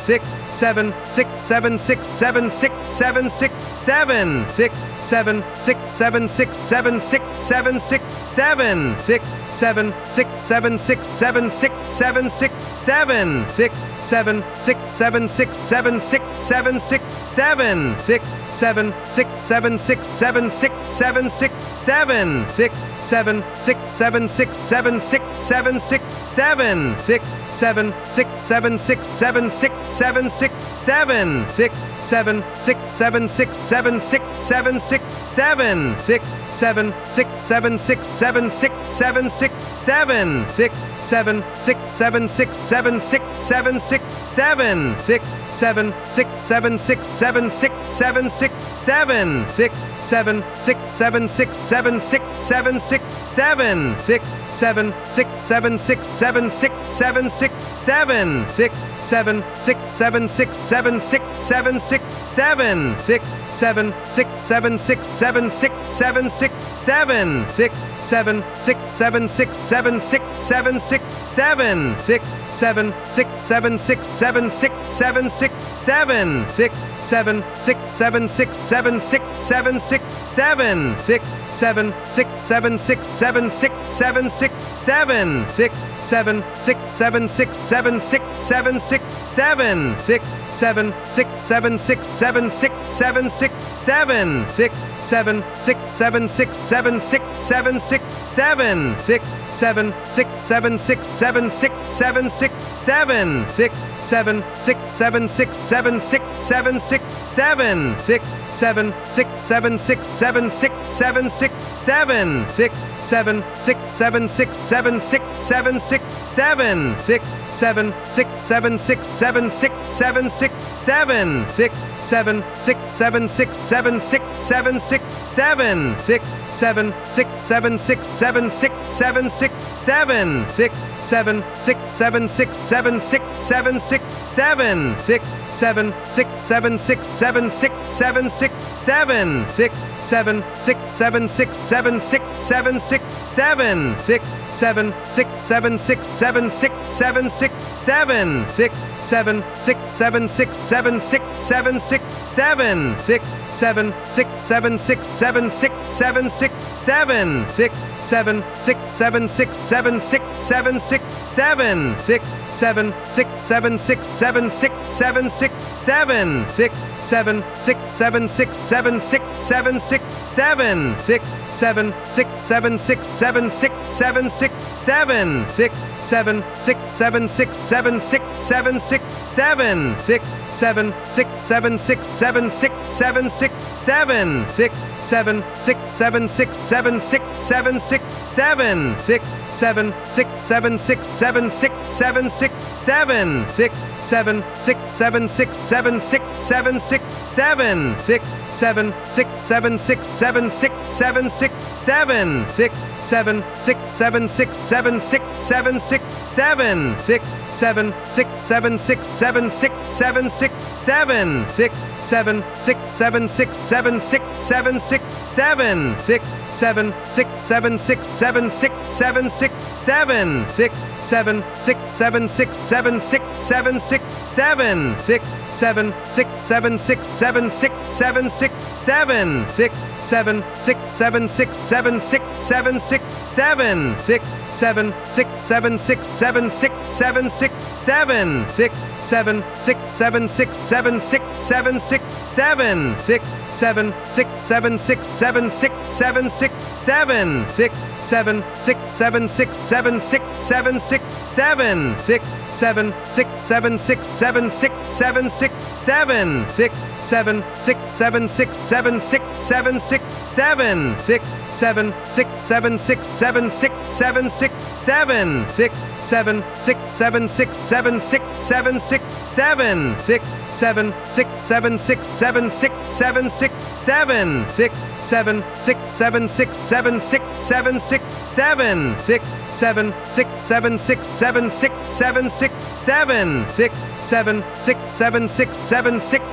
6 7 6 7 6 7 6 7 6 7 6 7 6 7 6 7 6 7 6 7 6 7 6 7 6 7 6 7 6 7 6 7 6 7 6 7 6 7 6 7 6 7 6 7 6 7 6 7 6 7 6 7 6 7 6 7 6 7 6 7 6 7 6 7 6 7 6 7 6 7 6 7 6 7 6 7 6 7 6 7 6 7 6 7 6 7 6 7 6 7 6 7 6 7 6 7 6 7 6 7 6 7 6 7 6 7 6 7 6 7 6 7 6 7 6 7 6 7 6 7 6 7 6 7 6 7 6 7 6 7 6 7 6 7 6 7 6 7 6 7 6 7 6 7 6 7 6 7 6 7 6 7 6 7 6 7 6 7 6 7 6 7 6 7 6 7 6 7 6 7 6 7 6 7 6 7 6 7 6 7 6 7 6 7 6 7 6 7 6 7 6 7 6 7 6 7 6 7 6 7 6 7 6 7 6 7 6 7 6 7 6 7 6 7 6 7 6 7 6 7 6 7 6 7 6 7 6 7 6 7 6 7 6 7 6 7 6 7 6 7 6 7 6 7 6 7 6 7 6 7 6 7 6 7 6 7 6 7 6 7 6 7 6 7 6 7 6 7 6 7 6 7 6 7 6 7 6 7 6 7 6 7 6 7 6 7 6 7 6 7 6 7 6 7 6 7 6 7 6 7 6 7 6 7 6 7 6 7 6 7 6 7 6 7 6 7 6 7 6 7 6 7 6 7 6 7 6 7 6 7 6 7 6 7 6 7 6 7 6 7 6 7 6 7 6 7 6 7 6 7 6 7 6 7 6 7 6 7 6 7 6 7 6 7 6 7 6 7 6 7 6 7 6 7 6 7 6 7 6 7 6 7 6 7 6 7 6 7 6 7 6 7 6 7 6 7 6 7 6 7 6 7 6 7 6 7 6 7 6 7 6 7 6 7 6 7 6 7 6 7 6 7 6 7 6 7 6 7 6 7 6 7 6 7 6 7 6 7 6 7 6 7 6 7 6 7 6 7 6 7 6 7 6 7 6 7 6 7 6 7 6 7 6 7 6 7 6 7 6 7 6 7 6 7 6 7 6 7 6 7 6 7 6 7 6 7 6 7 6 7 6 7 6 7 6 7 6 7 6 7 6 7 6 7 6 7 6 7 6 7 6 7 6 7 6 7 6 7 6 7 6 7 6 7 6 7 6 7 6 7 6 7 6 7 6 7 6 7 6 7 6 7 6 7 6 7 6 7 6 7 6 7 6 7 6 7 6 7 6 7 6 7 6 7 6 7 6 7 6 7 6 7 6 7 6 7 6 7 6 7 6 7 6 7 6 7 6 7 6 7 6 7 6 7 6 7 6 7 6 7 6 7 6 7 6 7 6 7 6 7 6 7 6 7 6 7 6 7 6 7 6 7 6 7 6 7 6 7 6 7 6 7 6 7 6 7 6 7 6 7 6 7 6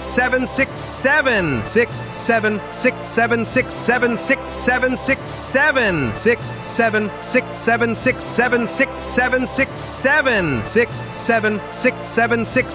7 6 7 6 7 6 7 6 7 6 7 6 7 6 7 6 7 6 7 6 7 6 7 6 7 6 7 6 7 6 7 6 7 6 7 6 7 6 7 6 7 6 7 6 7 6 7 6 7 6 7 6 7 6 7 6 7 6 7 6 7 6 7 6 7 6 7 6 7 6 7 6 7 6 7 6 7 6 7 6 7 6 7 6 7 6 7 6 7 6 7 6 7 6 7 6 7 6 7 6 7 6 7 6 7 6 7 6 7 6 7 6 7 6 7 6 7 6 7 6 7 6 7 6 7 6 7 6 7 6 7 6 7 6 7 6 7 6 7 6 7 6 7 6 7 6 7 6 7 6 7 6 7 6 7 6 7 6 7 6 7 6 7 6 7 6 7 6 7 6 7 6 7 6 7 6 7 6 7 6 7 6 7 6 7 6 7 6 7 6 7 6 7 6 7 6 7 6 7 6 7 6 7 6 7 6 7 6 7 6 7 6 7 6 7 6 7 6 7 6 7 6 7 6 7 6 7 6 7 6 7 6 7 6 7 6 7 6 7 6 7 6 7 6 7 6 7 6 7 6 7 6 7 6 7 6 7 6 7 6 7 6 7 6 7 6 7 6 7 6 7 6 7 6 7 6 7 6 7 6 7 6 7 6 7 6 7 6 7 6 7 6 7 6 7 6 7 6 7 6 7 6 7 6 7 6 7 6 7 6 7 6 7 6 7 6 7 6 7 6 7 6 7 6 7 6 7 6 7 6 7 6 7 6 7 6 7 6 7 6 7 6 7 6 7 6 7 6 7 6 7 6 7 6 7 6 7 6 7 6 7 6 7 6 7 6 7 6 7 6 7 6 7 6 7 6 7 6 7 6 7 6 7 6 7 6 7 6 7 6 7 6 7 6 7 6 7 6 7 6 7 6 7 6 7 6 7 6 7 6 7 6 7 6 7 6 7 6 7 6 7 6 7 6 7 6 7 6 7 6 7 6 7 6 7 6 7 6 7 6 7 6 7 6 7 6 7 6 7 6 7 6 7 6 7 6 7 6 7 6 7 6 7 6 7 6 7 6 7 6 7 6 7 6 7 6 7 6 7 6 7 6 7 6 7 6 7 6 7 6 7 6 7 6 7 6 7 6 7 6 7 6 7 6 7 6 7 6 7 6 7 6 7 6 7 6 7 6 7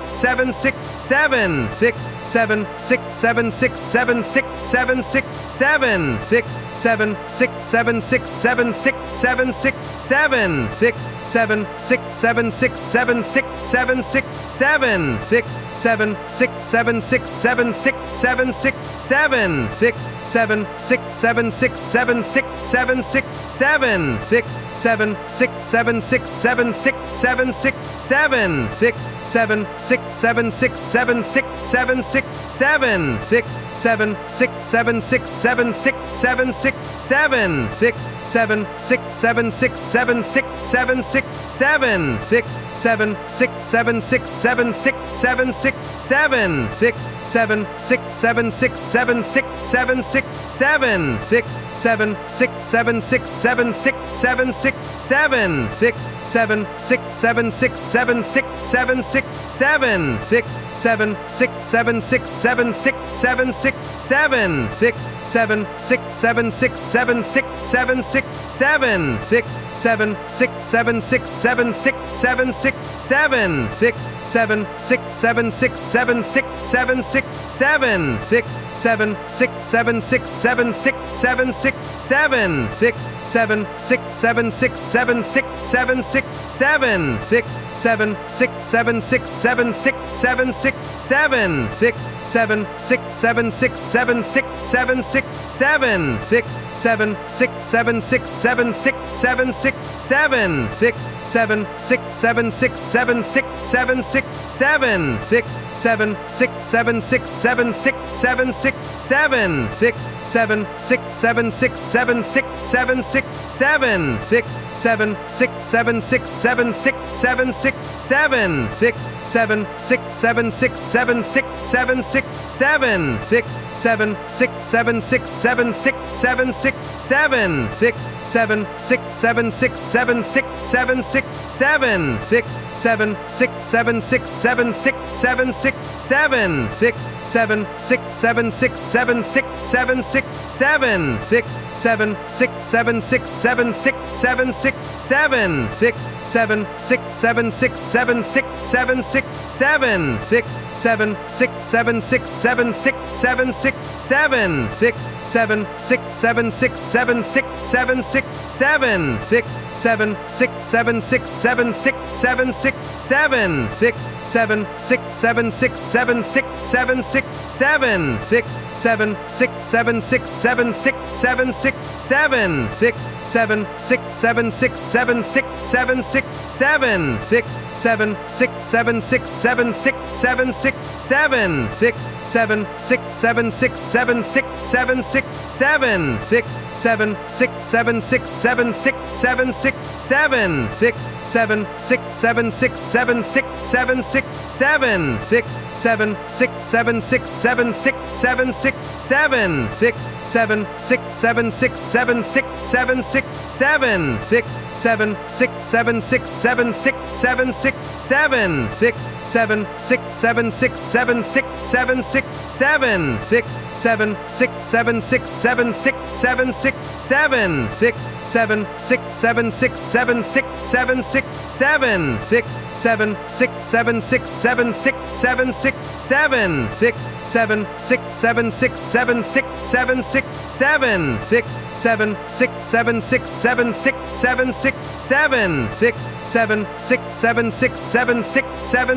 6 7 6 7 6 7 6 7 6 7 6 7 6 7 6 7 6 7 6 7 6 7 6 7 6 7 6 7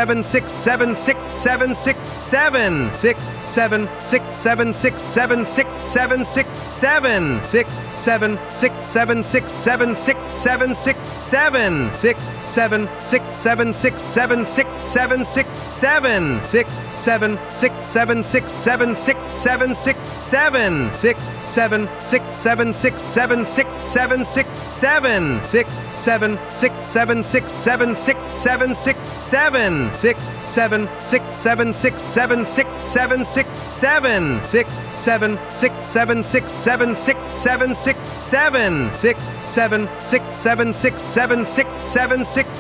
6 7 6 7 6 7 6 7 6 7 6 7 6 7 6 7 6 7 6 7 6 7 6 7 6 7 6 7 6 7 6 7 6 7 6 7 6 7 6 7 6 7 6 7 6 7 6 7 6 7 6 7 6 7 6 7 6 7 6 7 6 7 6 7 6 7 6 7 6 7 6 7 6 7 6 7 6 7 6 7 6 7 6 7 6 7 6 7 6 7 6 7 6 7 6 7 6 7 6 7 6 7 6 7 6 7 6 7 6 7 6 7 6 7 6 7 6 7 6 7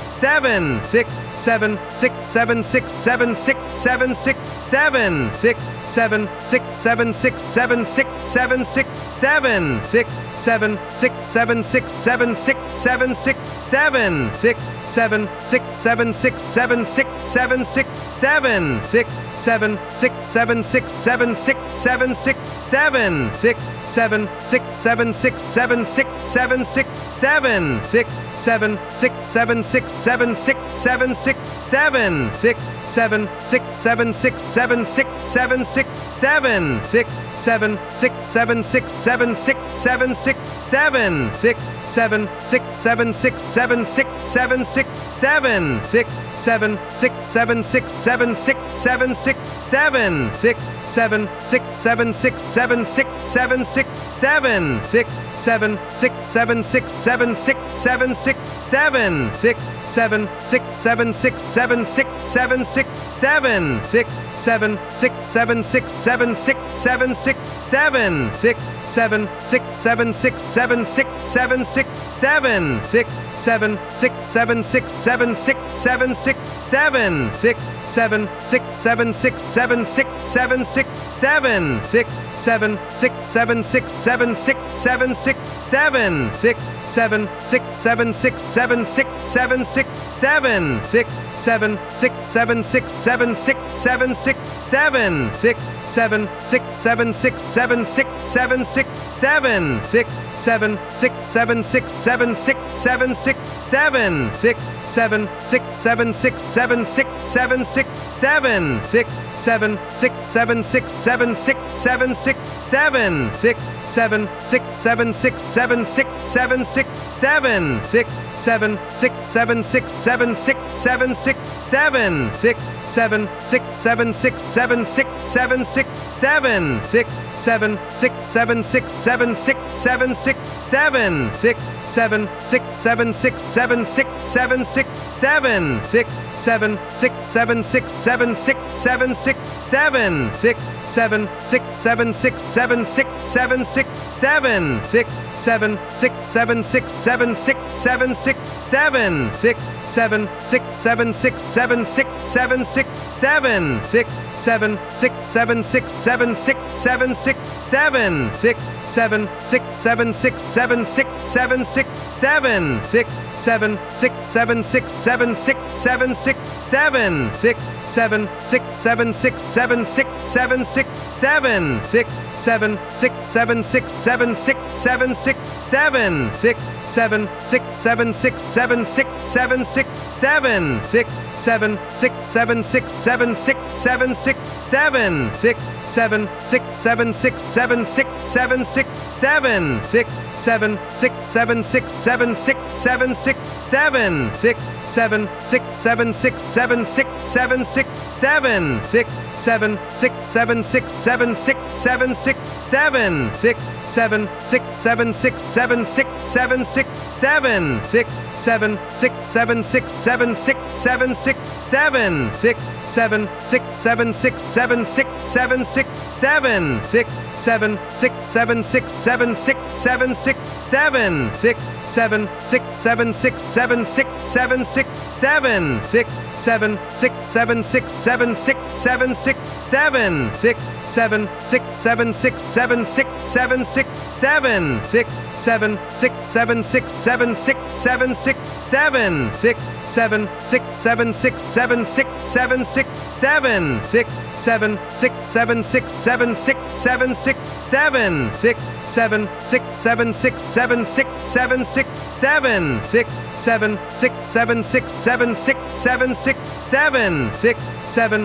6 7 6 7 6 7 6 7 6 7 6 7 6 7 6 7 6 7 6 7 6 7 6 7 6 7 6 7 6 7 6 7 6 7 6 7 6 7 6 7 6 7 6 7 6 7 6 7 6 7 6 7 6 7 6 7 6 7 6 7 6 7 6 7 6 7 6 7 6 7 6 7 6 7 6 7 6 7 6 7 6 7 6 7 6 7 6 7 6 7 6 7 6 7 6 7 6 7 6 7 6 7 6 7 6 7 6 7 6 7 6 7 6 7 6 7 6 7 6 7 6 7 6 7 6 7 6 7 6 7 6 7 6 7 6 7 6 7 6 7 6 7 6 7 6 7 6 7 6 7 6 7 6 7 6 7 6 7 6 7 6 7 6 7 6 7 6 7 6 7 6 7 6 7 6 7 6 7 6 7 6 7 6 7 6 7 6 7 6 7 6 7 6 7 6 7 6 7 6 7 6 7 6 7 6 7 6 7 6 7 6 7 6 7 6 7 6 7 6 7 6 7 6 7 6 7 6 7 6 7 6 7 6 7 6 7 6 7 6 7 6 7 6 7 6 7 6 7 6 7 6 7 6 7 6 7 6 7 6 7 6 7 6 7 6 7 6 7 6 7 6 7 6 7 6 7 6 7 6 7 6 7 6 7 6 7 6 7 6 7 6 7 6 7 6 7 6 7 6 7 6 7 6 7 6 7 6 7 6 7 6 7 6 7 6 7 6 7 6 7 6 7 6 7 6 7 6 7 6 7 6 7 6 7 6 7 6 7 6 7 6 7 6 7 6 7 6 7 6 7 6 7 6 7 6 7 6 7 6 7 6 7 6 7 6 7 6 7 6 7 6 7 6 7 6 7 6 7 6 7 6 7 6 7 6 7 6 7 6 7 6 7 6 7 6 7 6 7 6 7 6 7 6 7 6 7 6 7 6 7 6 7 6 7 6 7 6 7 6 7 6 7 6 7 6 7 6 7 6 7 6 7 6 7 6 7 6 7 6 7 6 7 6 7 6 7 6 7 6 7 6 7 6 7 6 7 6 7 6 7 6 7 6 7 6 7 6 7 6 7 6 7 6 7 6 7 6 7 6 7 6 7 6 7 6 7 6 7 6 7 6 7 6 7 6 7 6 7 6 7 6 7 6 7 6 7 6 7 6 7 6 7 6 7 6 7 6 7 6 7 6 7 6 7 6 7 6 7 6 7 6 7 6 7 6 7 6 7 6 7 6 7 6 7 6 7 6 7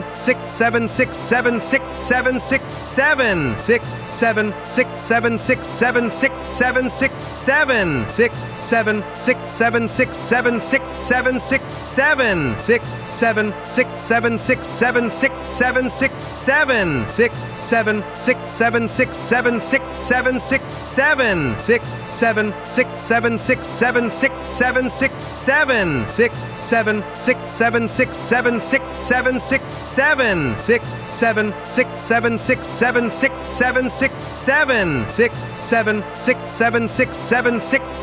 6 7 6 7 6 7 6 7 6 7 6 7 6 7 6 7 6 7 6 7 6 7 6 7 6 7 6 7 6 7 6 7 6 7 6 7 6 7 6 7 6 7 6 7 6 7 6 7 6 7 6 7 6 7 6 7 6 7 6 7 6 7 6 7 6 7 6 7 6 7 6 7 6 7 6 7 6 7 6 7 6 7 6 7 6 7 6 7 6 7 6 7 6 7 6 7 6 7 6 7 6 7 6 7 6 7 6 7 6 7 6 7 6 7 6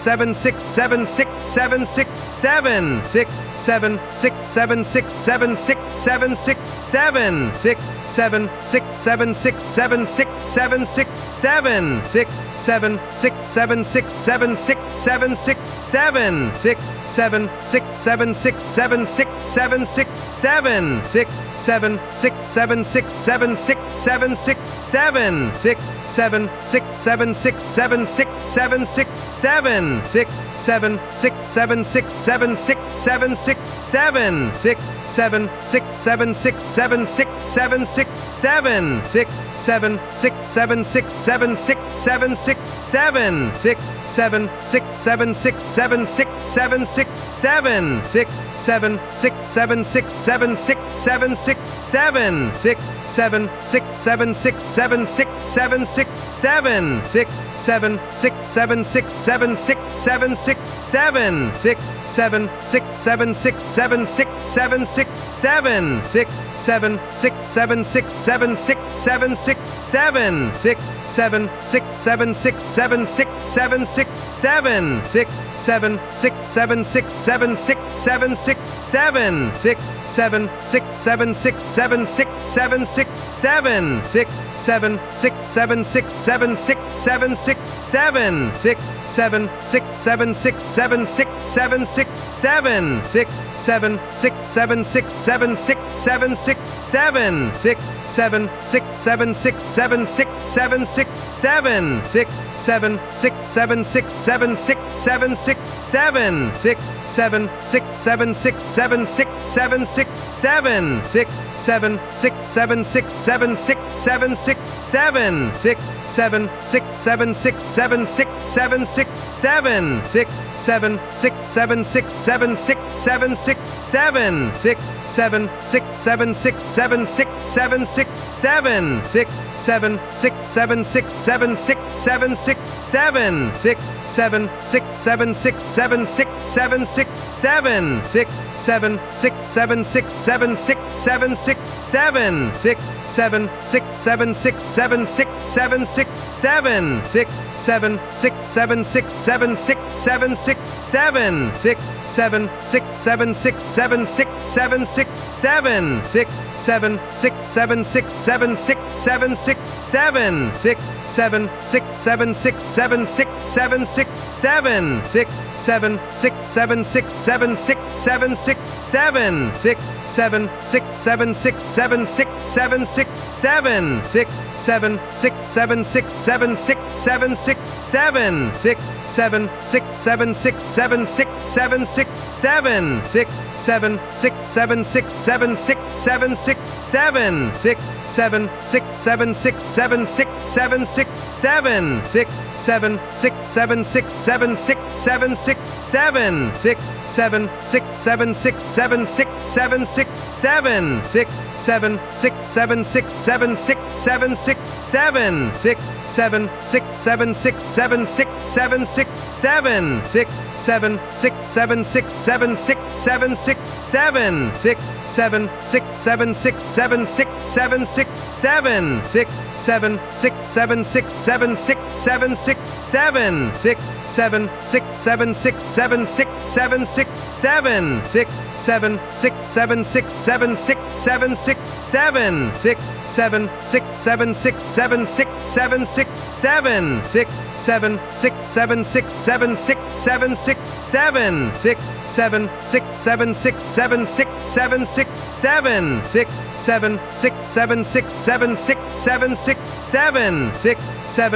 7 6 7 6 7 6 7 6 7 6 7 6 7 6 7 6 7 6 7 6 6 7 6 7 6 7 6 7 6 7 6 7 6 7 6 7 6 7 6 7 6 7 6 7 6 7 6 7 6 7 6 7 6 7 6 7 6 7 6 7 6 7 6 7 6 7 6 7 6 7 6 7 6 7 6 7 6 7 6 7 6 7 6 7 6 7 6 7 6 7 6 7 6 7 6 7 6 7 6 7 6 7 6 7 6 7 6 7 6 7 6 7 6 7 6 7 6 7 6 7 6 7 6 7 6 7 6 7 6 7 6 7 6 7 6 7 6 7 6 7 6 7 6 7 6 7 6 7 6 7 6 7 6 7 6 7 6 7 6 7 6 7 6 7 6 7 6 7 6 7 6 7 6 7 6 7 6 7 6 7 6 7 6 7 6 7 6 7 6 7 6 7 6 7 6 7 6 7 6 7 6 7 6 7 6 7 6 7 6 7 6 7 6 7 6 7 6 7 6 7 6 7 6 7 6 7 6 7 6 7 6 7 6 7 6 7 6 7 6 7 6 7 6 7 6 7 6 7 6 7 6 7 6 7 6 7 6 7 6 7 6 7 6 7 6 7 6 7 6 7 6 7 6 7 6 7 6 7 6 7 6 7 6 7 6 7 6 7 6 7 6 7 6 7 6 7 6 7 6 7 6 7 6 7 6 7 6 7 6 7 6 7 6 7 6 7 6 7 6 7 6 7 6 7 6 7 6 7 6 7 6 7 6 7 6 7 6 7 6 7 6 7 6 7 6 7 6 7 6 7 6 7 6 7 6 7 6 7 6 7 6 7 6 7 6 7 6 7 6 7 6 7 6 7 6 7 6 7 6 7 6 7 6 7 6 7 6 7 6 7 6 7 6 7 6 7 6 7 6 7 6 7 6 7 6 7 6 7 6 7 6 7 6 7 6 7 6 7 6 7 6 7 6 7 6 7 6 7 6 7 6 7 6 7 6 7 6 7 6 7 6 7 6 7 6 7 6 7 6 7 6 7 6 7 6 7 6 7 6 7 6 7 6 7 6 7 6 7 6 7 6 7 6 7 6 7 6 7 6 7 6 7 6 7 6 7 6 7 6 7 6 7 6 7 6 7 6 7 6 7 6 7 6 7 6 7 6 7 6 7 6 7 6 7 6 7 6 7 6 7 6 7 6 7 6 7 6 7 6 7 6 7 6 7 6 7 6 7 6 7 6 7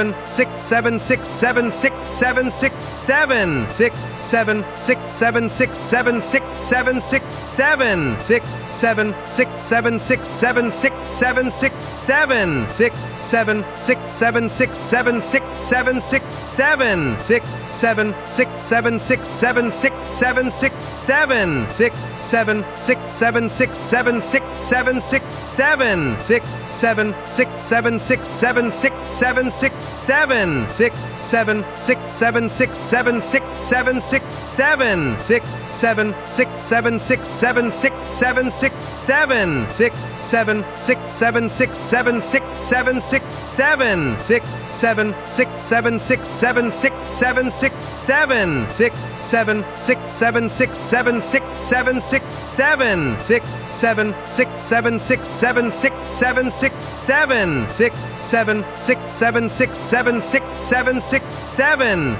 6 7 6 7 6 7 6 7 6 7 6 7 6 7 6 7 6 7 6 7 6 7 6 7 6 7 6 7 6 7 6 7 6 7 6 7 6 7 6 7 6 7 6 7 6 7 6 7 6 7 6 7 6 7 6 7 6 7 6 7 6 7 6 7 6 7 6 7 6 7 6 7 6 7 6 7 6 7 6 7 6 7 6 7 6 7 6 7 6 7 6 7 6 7 6 7 6 7 6 7 6 7 6 7 6 7 6 7 6 7 6 7 6 7 6 7 6 7 6 7 6 7 6 7 6 7 6 7 6 7 6 7 6 7 6 7 6 7 6 7 6 7 6 7 7 6 7 6 7 6 7 6 7 6 7 6 7